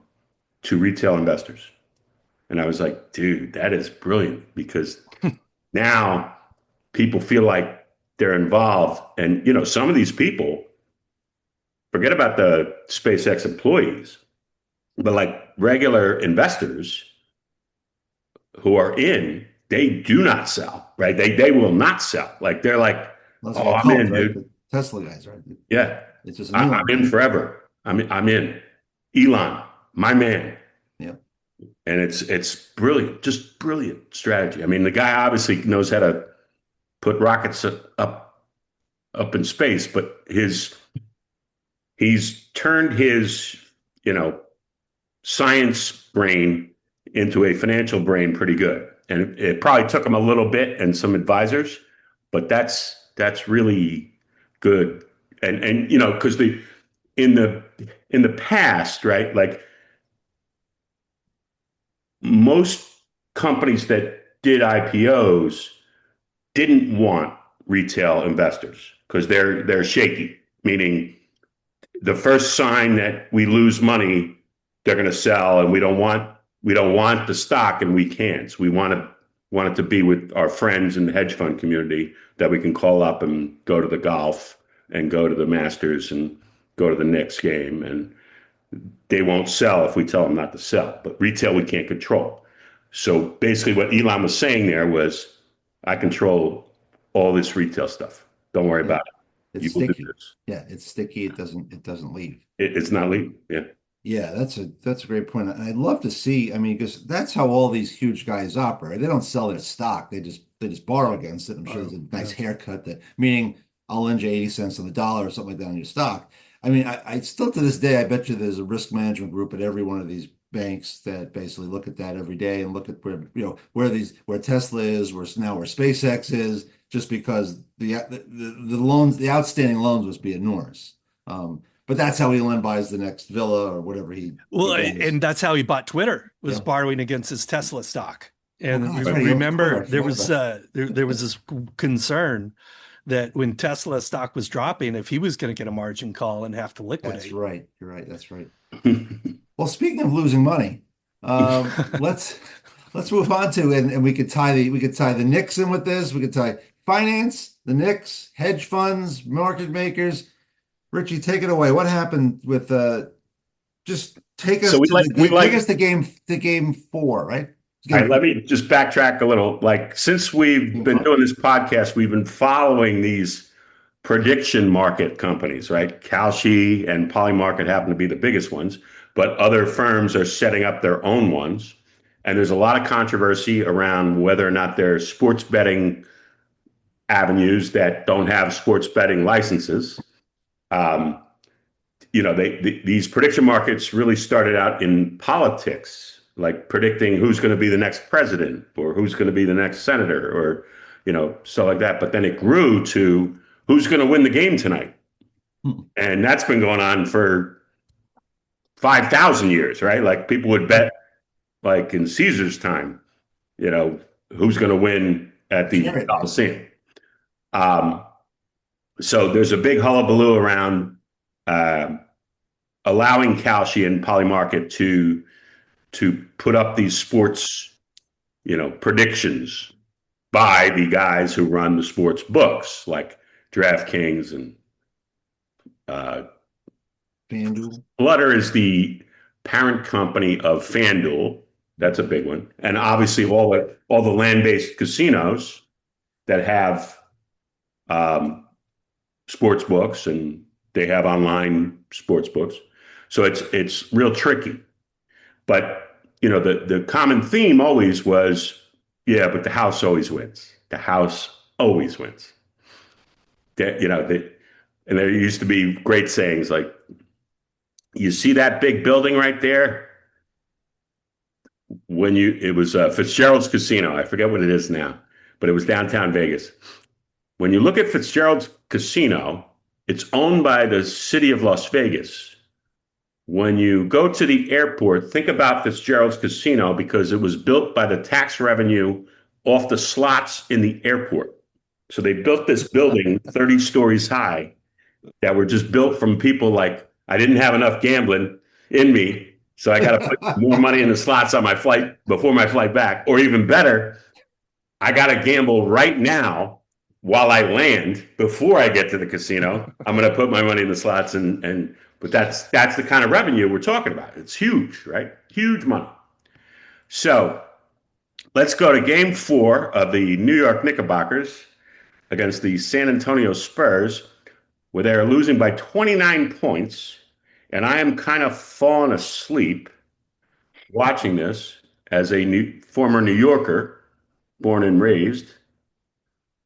to retail investors. And I was like, dude, that is brilliant because now people feel like they're involved. And, some of these people, forget about the SpaceX employees, but like regular investors, who are in, they do not sell, right? They will not sell. Like they're like, That's like oh, a I'm cult, in, right? dude. The Tesla guys, right? Yeah, It's just an I'm Elon in thing. forever. I'm in. Elon, my man, Yeah. and it's brilliant, just brilliant strategy. I mean, the guy obviously knows how to put rockets up in space, but he's turned his you know science brain into a financial brain pretty good. And it probably took him a little bit and some advisors, but that's that's really good. And you know, because the in the in the past, right? Like most companies that did IPOs didn't want retail investors because they're shaky, meaning the first sign that we lose money, they're going to sell, and we don't want the stock, and we can't. So we want it to be with our friends in the hedge fund community that we can call up and go to the golf and go to the Masters and go to the Knicks game, and they won't sell if we tell them not to sell. But retail we can't control. So basically, what Elon was saying there was, I control all this retail stuff. Don't worry Yeah. about it. It's You will do sticky. this. Yeah, it's sticky. It doesn't leave. It's not legal. Yeah. Yeah, that's a great point. And I'd love to see, I mean, because that's how all these huge guys operate. They don't sell their stock. They just borrow against it. I'm sure there's a nice Yeah. haircut that meaning I'll lend you 80 cents on the dollar or something like that on your stock. I mean, I still to this day, I bet you there's a risk management group at every one of these banks that basically look at that every day and look at where Tesla is, where SpaceX is, just because the loans, the outstanding loans must be enormous. But that's how Elon buys the next villa or whatever he Well, does. and that's how he bought Twitter, was Yeah. borrowing against his Tesla stock. Oh And God, that's right. He owns Twitter. remember, I there forgot was about there was this concern that when Tesla stock was dropping, if he was going to get a margin call and have to that. That's liquidate. right. You're right. That's right. Well, speaking of losing money, let's move on to and we could tie the Knicks in with this. We could tie finance, the Knicks, hedge funds, market makers. Richie, take it away. What happened with just take us So we to like the we game, take like us to game four, right? All Game right, let me just backtrack a little. Like, since we've game been five. doing this podcast, we've been following these prediction market companies, right? Kalshi and Polymarket happen to be the biggest ones, but other firms are setting up their own ones. And there's a lot of controversy around whether or not they're sports betting avenues that don't have sports betting licenses. Um, these prediction markets really started out in politics, like predicting who's going to be the next president or who's going to be the next senator or, stuff like that. But then it grew to who's going to win the game tonight. Hmm. And that's been going on for 5,000 years, right? Like people would bet, like in Caesar's time, you know, who's going to win at the Carrot. Coliseum. Um, so there's a big hullabaloo around uh, allowing Kalshi and Polymarket to put up these sports, predictions by the guys who run the sports books, like DraftKings and uh, FanDuel. Flutter is the parent company of FanDuel. That's a big one, and obviously all the land-based casinos that have sports books and they have online sports books. So it's real tricky. But the common theme always was, yeah, but the house always wins. The house always wins. And there used to be great sayings like, you see that big building right there? It was Fitzgerald's Casino. I forget what it is now, but it was downtown Vegas. When you look at Fitzgerald's Casino, it's owned by the city of Las Vegas. When you go to the airport, think about Fitzgerald's Casino because it was built by the tax revenue off the slots in the airport. So they built this building 30 stories high that were just built from people like, I didn't have enough gambling in me, so I got to put more money in the slots on my flight before my flight back. Or even better, I got to gamble right now while I land before I get to the casino. I'm going to put my money in the slots but that's the kind of revenue we're talking about. It's huge, right? Huge money. So let's go to game 4 of the New York Knickerbockers against the San Antonio Spurs, where they're losing by 29 points. And I am kind of falling asleep watching this as a former New Yorker, born and raised.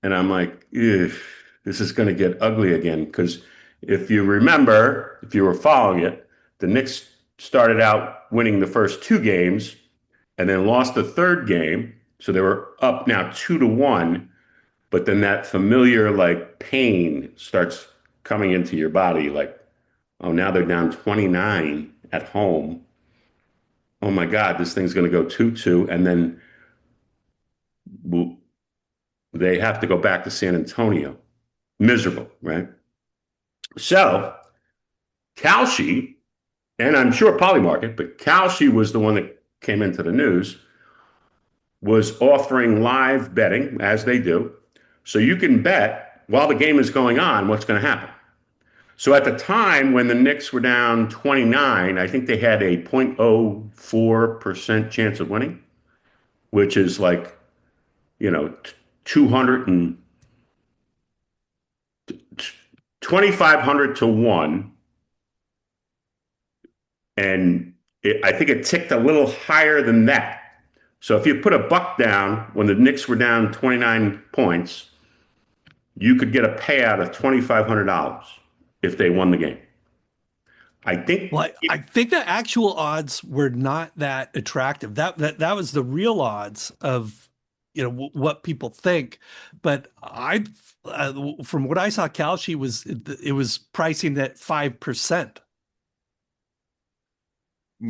And I'm like, this is going to get ugly again. Because if you remember, if you were following it, the Knicks started out winning the first 2 games and then lost the third game. So they were up now 2-1. but then that familiar like pain starts coming into your body, like, oh, now they're down 29 at home. Oh my God, this thing's going to go 2-2. And then they have to go back to San Antonio. Miserable, right? So Kalshi, and I'm sure Polymarket, but Kalshi was the one that came into the news, was offering live betting, as they do. So you can bet while the game is going on what's going to happen. So at the time when the Knicks were down 29, I think they had a 0.04% chance of winning, which is like, 200 and 2,500 to 1. And I think it ticked a little higher than that. So if you put a buck down when the Knicks were down 29 points, you could get a payout of $2,500 if they won the game. I think. Well, I think the actual odds were not that attractive. That was the real odds of, what people think. But from what I saw, Kalshi was pricing at 5%.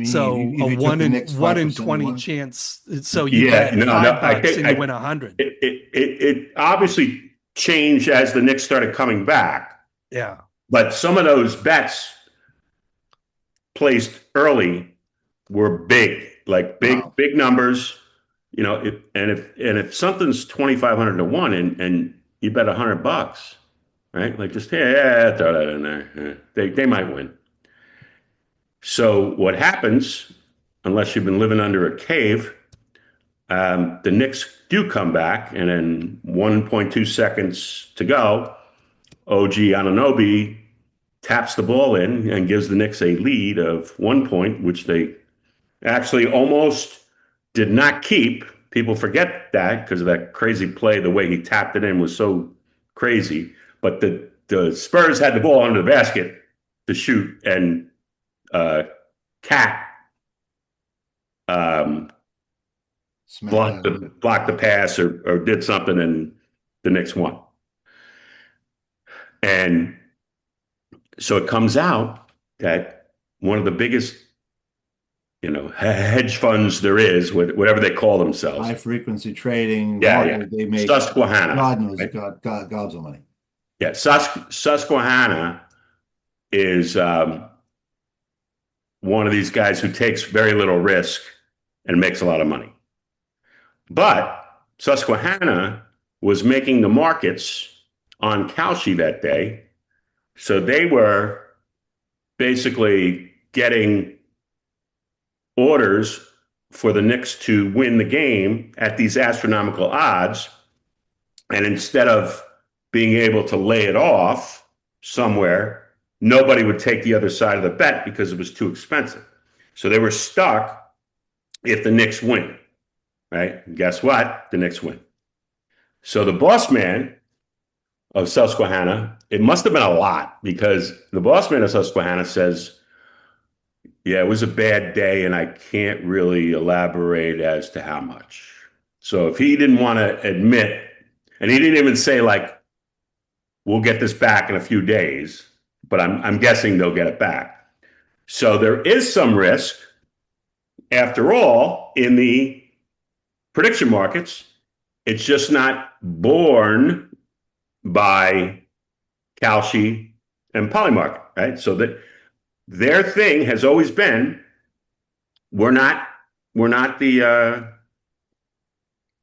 So Meaning if a you took one the in Knicks 1 in 20 one. chance. So you Yeah, bet no, $5 and you win 100. it obviously changed as the Knicks started coming back, Yeah. but some of those bets placed early were big, like Wow. big numbers. If something's 2,500 to 1 and you bet $100, right? Like just yeah, throw that in there. Yeah, they might win. So what happens, unless you've been living under a cave, the Knicks do come back, and in 1.2 seconds to go, OG Anunoby taps the ball in and gives the Knicks a lead of 1 point, which they actually almost did not keep. People forget that because of that crazy play. The way he tapped it in was so crazy. But the Spurs had the ball under the basket to shoot, and Cat um, Smack that in. blocked the pass or did something, and the Knicks won. And so it comes out that one of the biggest, hedge funds there is, whatever they call themselves. High frequency trading, Yeah, yeah. they make Susquehanna. God knows Right? God's of money. Yeah, Susquehanna is one of these guys who takes very little risk and makes a lot of money. But Susquehanna was making the markets on Kalshi that day. So they were basically getting orders for the Knicks to win the game at these astronomical odds. And instead of being able to lay it off somewhere, nobody would take the other side of the bet because it was too expensive. So they were stuck if the Knicks win, right? And guess what? The Knicks win. So the boss man of Susquehanna, it must have been a lot, because the boss man of Susquehanna says, yeah, it was a bad day and I can't really elaborate as to how much. So if he didn't want to admit, and he didn't even say like, we'll get this back in a few days, but I'm guessing they'll get it back. So there is some risk, after all, in the prediction markets. It's just not borne by Kalshi and Polymarket, right? So that their thing has always been, we're not the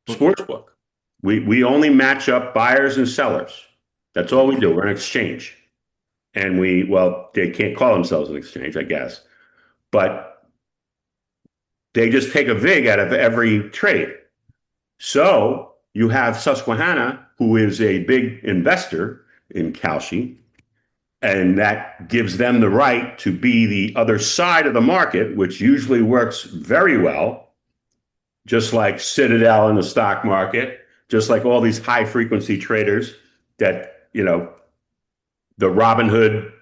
sports book. We only match up buyers and sellers. That's all we do. We're an exchange. And they can't call themselves an exchange, I guess, but they just take a vig out of every trade. So you have Susquehanna, who is a big investor in Kalshi, and that gives them the right to be the other side of the market, which usually works very well, just like Citadel in the stock market, just like all these high frequency traders that, the Robin Hood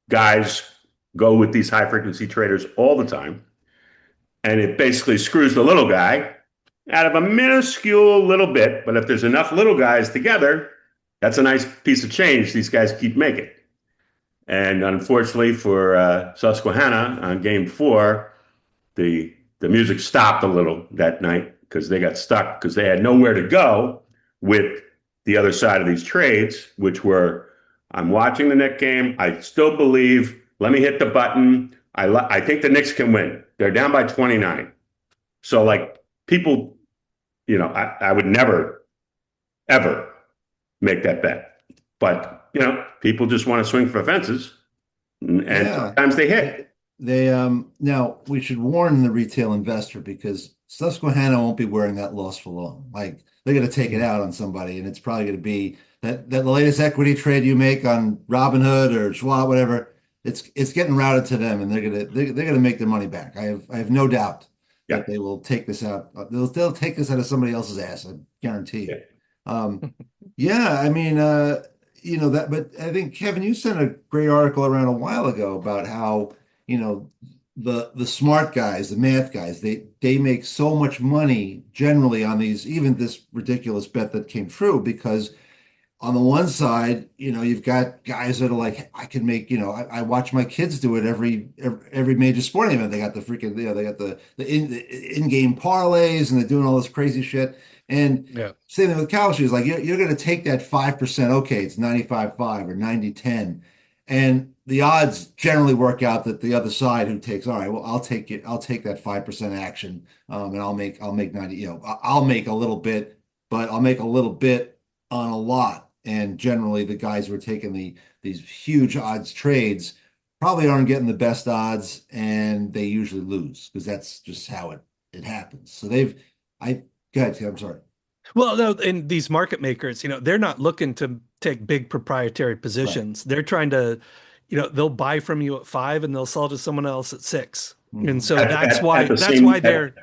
guys go with these high frequency traders all the time. And it basically screws the little guy out of a minuscule little bit, but if there's enough little guys together, that's a nice piece of change these guys keep making. And unfortunately for Susquehanna on game 4, the music stopped a little that night because they got stuck because they had nowhere to go with the other side of these trades, which were I'm watching the Knicks game. I still believe. Let me hit the button. I think the Knicks can win. They're down by 29. So like people, I would never ever make that bet. But people just want to swing for fences, and Yeah. sometimes they hit. They now we should warn the retail investor because Susquehanna won't be wearing that loss for long. Like they're going to take it out on somebody, and it's probably going to be that the latest equity trade you make on Robinhood or Schwab, whatever. It's getting routed to them, and they're gonna make their money back. I have no doubt Yeah, that they will take this out. They'll take this out of somebody else's ass. I guarantee yeah. you. Yeah, I mean, that, but I think Kevin, you sent a great article around a while ago about how, you know, the smart guys, the math guys, they make so much money generally on these, even this ridiculous bet that came true because on the one side, you've got guys that are like, I can make, I watch my kids do it every major sporting event. They got the freaking, they got the in-game parlays and they're doing all this crazy shit. And Yeah. same thing with Kalshi is like, you're going to take that 5%. Okay, it's 95-5 or 90-10. And the odds generally work out that the other side who takes, all right, well, I'll take it. I'll take that 5% action. And I'll make 90, I'll make a little bit, but I'll make a little bit on a lot. And generally, the guys who are taking these huge odds trades probably aren't getting the best odds, and they usually lose because that's just how it happens. So I go ahead, Tim, I'm sorry. Well, no, and these market makers, they're not looking to take big proprietary Right. positions. They're trying to, they'll buy from you at 5 and they'll sell to someone else at 6. And Mhm. so that's At why the that's same why they're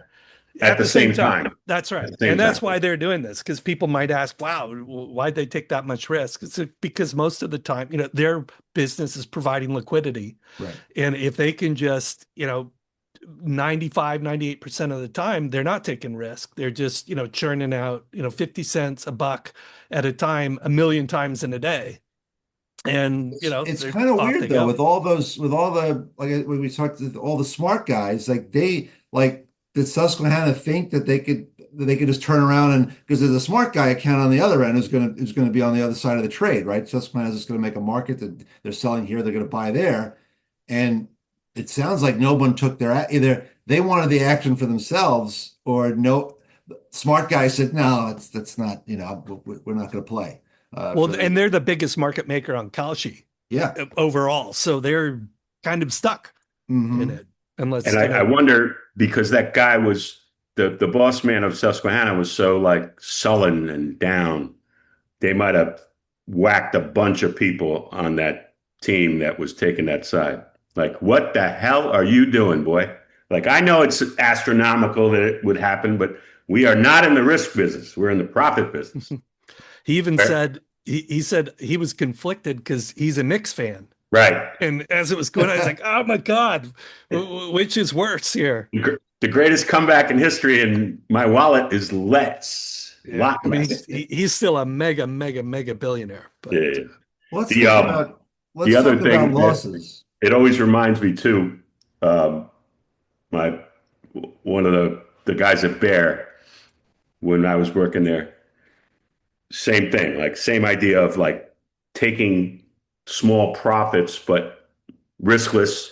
at at the the same same time. time. That's At right. the same And that's time. why they're doing this because people might ask, wow, why'd they take that much risk? It's because most of the time, their business is providing liquidity. Right. And if they can just, 95, 98% of the time, they're not taking risk. They're just, churning out, 50 cents, a buck at a time, a million times in a day. And, It's they're kind of off weird they though, go. with all the like when we talked to all the smart guys, like did Susquehanna think that they could just turn around and because there's a smart guy account on the other end who's gonna be on the other side of the trade, right? Susquehanna's just gonna make a market that they're selling here, they're gonna buy there, and it sounds like no one took either they wanted the action for themselves or no smart guy said no, that's not we're not gonna play for Well, the and they're the biggest market maker on Kalshi yeah. overall. So they're kind of stuck in Hmm. it And unless, I wonder because that guy was the boss man of Susquehanna was so like sullen and down. They might have whacked a bunch of people on that team that was taking that side. Like, what the hell are you doing, boy? Like, I know it's astronomical that it would happen, but we are not in the risk business. We're in the profit business. he even Right. said, he said he was conflicted because he's a Knicks fan. Right. And as it was going, I was like, oh my God, which is worse here? The greatest comeback in history, and my wallet is less, a Yeah. lot I mean, less. he's still a mega, mega, mega billionaire. But Yeah. Let's The talk um about the let's other talk about thing that losses. it always reminds me too, my one of the guys at Bear when I was working there, same thing, like same idea of like taking small profits but riskless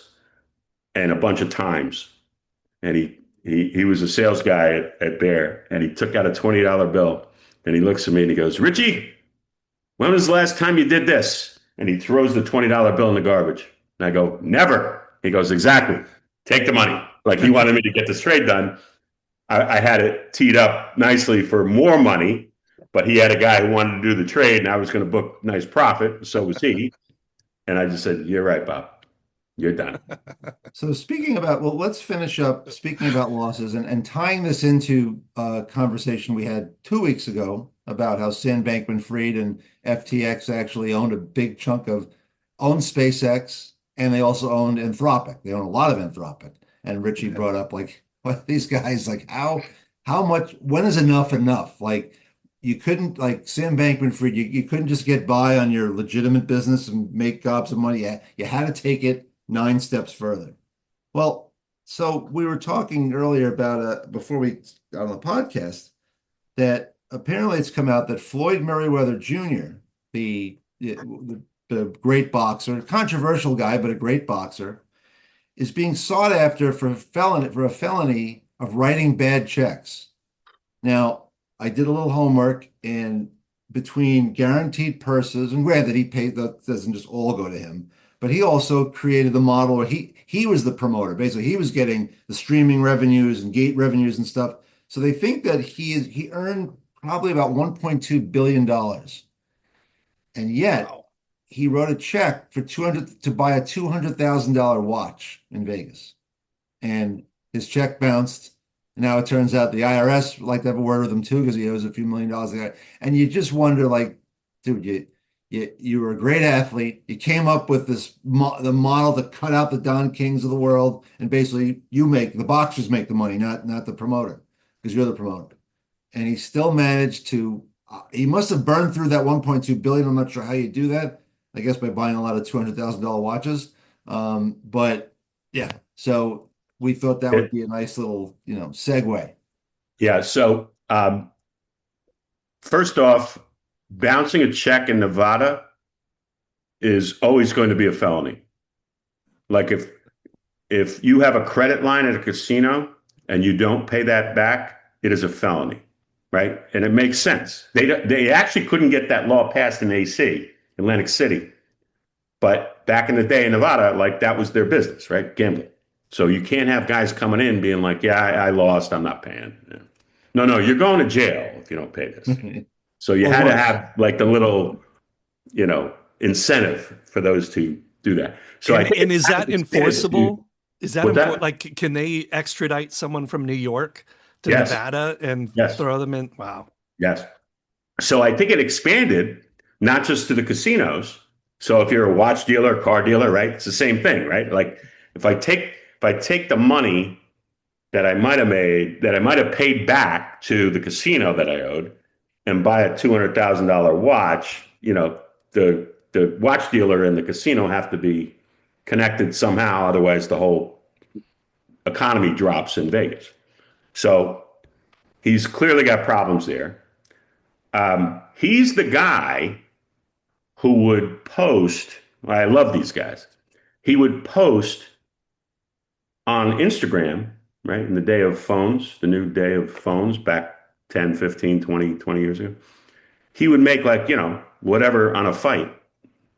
and a bunch of times. And he was a sales guy at Bear, and he took out a $20 bill, and he looks at me and he goes, Richie, when was the last time you did this? And he throws the $20 bill in the garbage. And I go, never. He goes, exactly. Take the money. Like he wanted me to get this trade done. I had it teed up nicely for more money, but he had a guy who wanted to do the trade, and I was going to book nice profit. So was he. And I just said, you're right, Bob. You're done. So well, let's finish up speaking about losses and tying this into a conversation we had 2 weeks ago about how Sam Bankman-Fried and FTX actually owned SpaceX and they also owned Anthropic. They own a lot of Anthropic. And Richie brought up like what these guys like how how much, when is enough enough? Like you couldn't, like Sam Bankman-Fried, you couldn't just get by on your legitimate business and make gobs of money. You had to take it 9 steps further. Well, so we were talking earlier about before we got on the podcast that apparently it's come out that Floyd Merriweather Jr., the great boxer, controversial guy, but a great boxer, is being sought after for a felony of writing bad checks. Now, I did a little homework, and between guaranteed purses, and granted, he paid that doesn't just all go to him, but he also created the model where he was the promoter. Basically, he was getting the streaming revenues and gate revenues and stuff. So they think that he earned probably about $1.2 billion dollars. And yet Wow. he wrote a check for 200 to buy a $200,000 watch in Vegas. And his check bounced. Now it turns out the IRS would like to have a word with him too because he owes a few $1 million. And you just wonder, like, dude, you were a great athlete. You came up with the model to cut out the Don Kings of the world, and basically the boxers make the money, not the promoter, because you're the promoter. And he still managed to. He must have burned through that 1.2 billion. I'm not sure how you do that. I guess by buying a lot of $200,000 watches. But yeah, so we thought that would It, be a nice little, segue. yeah. So first off, bouncing a check in Nevada is always going to be a felony. Like if you have a credit line at a casino and you don't pay that back, it is a felony, right? And it makes sense. They actually couldn't get that law passed in AC, Atlantic City, but back in the day in Nevada, like that was their business, right? Gambling. So you can't have guys coming in being like, "Yeah, I lost. I'm not paying." Yeah. No, no, you're going to jail if you don't pay this. So you Or had to worse. have like the little, incentive for those to do that. So I think And it's is kind that of expanded to enforceable? Is that what important? that? Like, can they extradite someone from New York to Yes, Nevada and yes, throw them in? Wow. yes. So I think it expanded not just to the casinos. So if you're a watch dealer, car dealer, right? It's the same thing, right? Like if I take the money that I might have made, that I might have paid back to the casino that I owed, and buy a $200,000 watch, the watch dealer and the casino have to be connected somehow. Otherwise, the whole economy drops in Vegas. So he's clearly got problems there. He's the guy who would post. I love these guys. He would post on Instagram, right, in the day of phones, the new day of phones back 10, 15, 20 years ago. He would make like, whatever on a fight,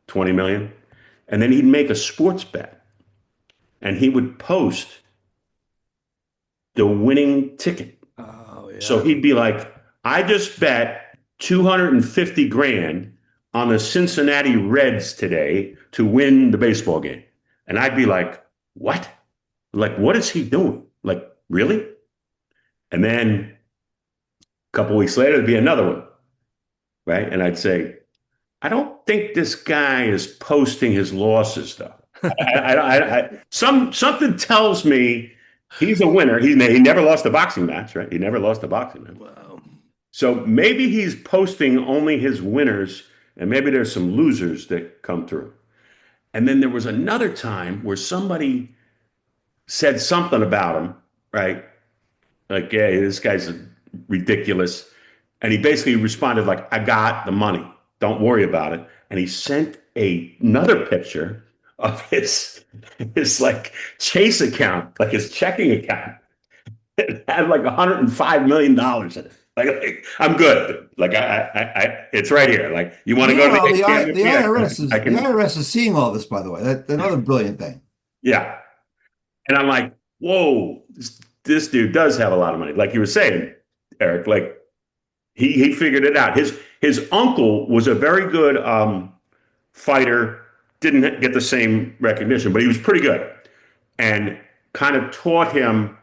20 million. And then he'd make a sports bet and he would post the winning ticket. Oh, So yeah. he'd be like, I just bet 250 grand on the Cincinnati Reds today to win the baseball game. And I'd be like, what? Like, what is he doing? Like, really? And then a couple of weeks later, there'd be another one, right? And I'd say, I don't think this guy is posting his losses, though. Something tells me he's a winner. He never lost a boxing match, right? He never lost a boxing match. Wow. So maybe he's posting only his winners, and maybe there's some losers that come through. And then there was another time where somebody said something about him, right? Like, hey, this guy's ridiculous. And he basically responded like, I got the money. Don't worry about it. And he sent another picture of his like Chase account, like his checking account. It had like $105 million in it. Like, I'm good. Like it's right here. Like you want to go to Meanwhile, the ATM with the me? IRS I is the can. IRS is seeing all this, by the way. That's another brilliant thing. Yeah. And I'm like, whoa, this dude does have a lot of money. Like you were saying, Eric, like he figured it out. His uncle was a very good fighter, didn't get the same recognition, but he was pretty good and kind of taught him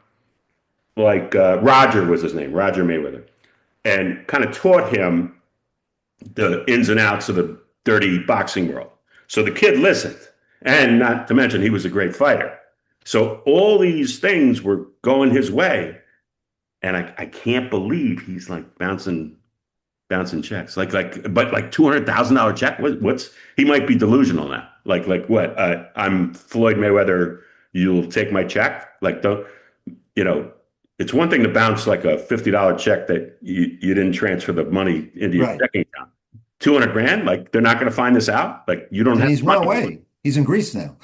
like Roger was his name, Roger Mayweather, and kind of taught him the ins and outs of the dirty boxing world. So the kid listened, and not to mention he was a great fighter. So all these things were going his way, and I can't believe he's like bouncing checks, but like $200,000 check. What's he might be delusional now. Like what? I'm Floyd Mayweather. You'll take my check. Like don't you know? It's one thing to bounce like a $50 check that you didn't transfer the money into your Right. checking account. 200 grand. Like they're not going to find this out. Like you don't And have he's run money. away. He's in Greece now.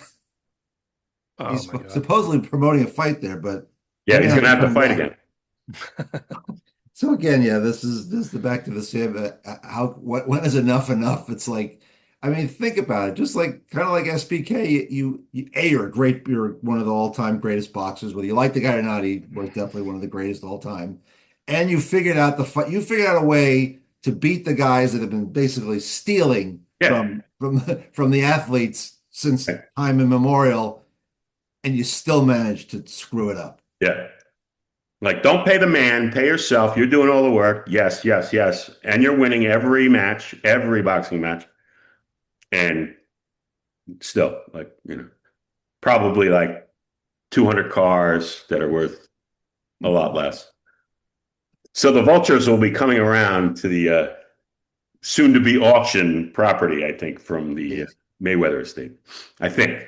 Oh He's my God. supposedly promoting a fight there, but he Yeah, may he's not going be to have to coming fight back. again. So again, yeah, this is the back to this. Yeah, how what when is enough enough? It's like, I mean, think about it. Just like kind of like SBK, you're a great, you're one of the all-time greatest boxers. Whether you like the guy or not, he was definitely one of the greatest all time. And you figured out the fight. You figured out a way to beat the guys that have been basically stealing Yeah, from the athletes since time immemorial, and you still managed to screw it up. yeah. Like, don't pay the man, pay yourself. You're doing all the work. Yes, yes, yes. And you're winning every match, every boxing match. And still, like, probably like 200 cars that are worth a lot less. So the vultures will be coming around to the soon to be auction property, I think, from the Yeah. Mayweather estate. I think.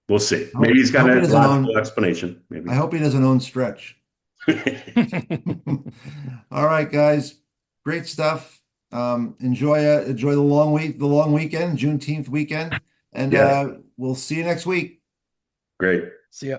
We'll see. Maybe I he's got hope he a doesn't logical own. explanation. I Maybe. hope he doesn't own Stretch. All right, guys. Great stuff. Enjoy the long weekend, Juneteenth weekend, and Yes. we'll see you next week. Great. See ya.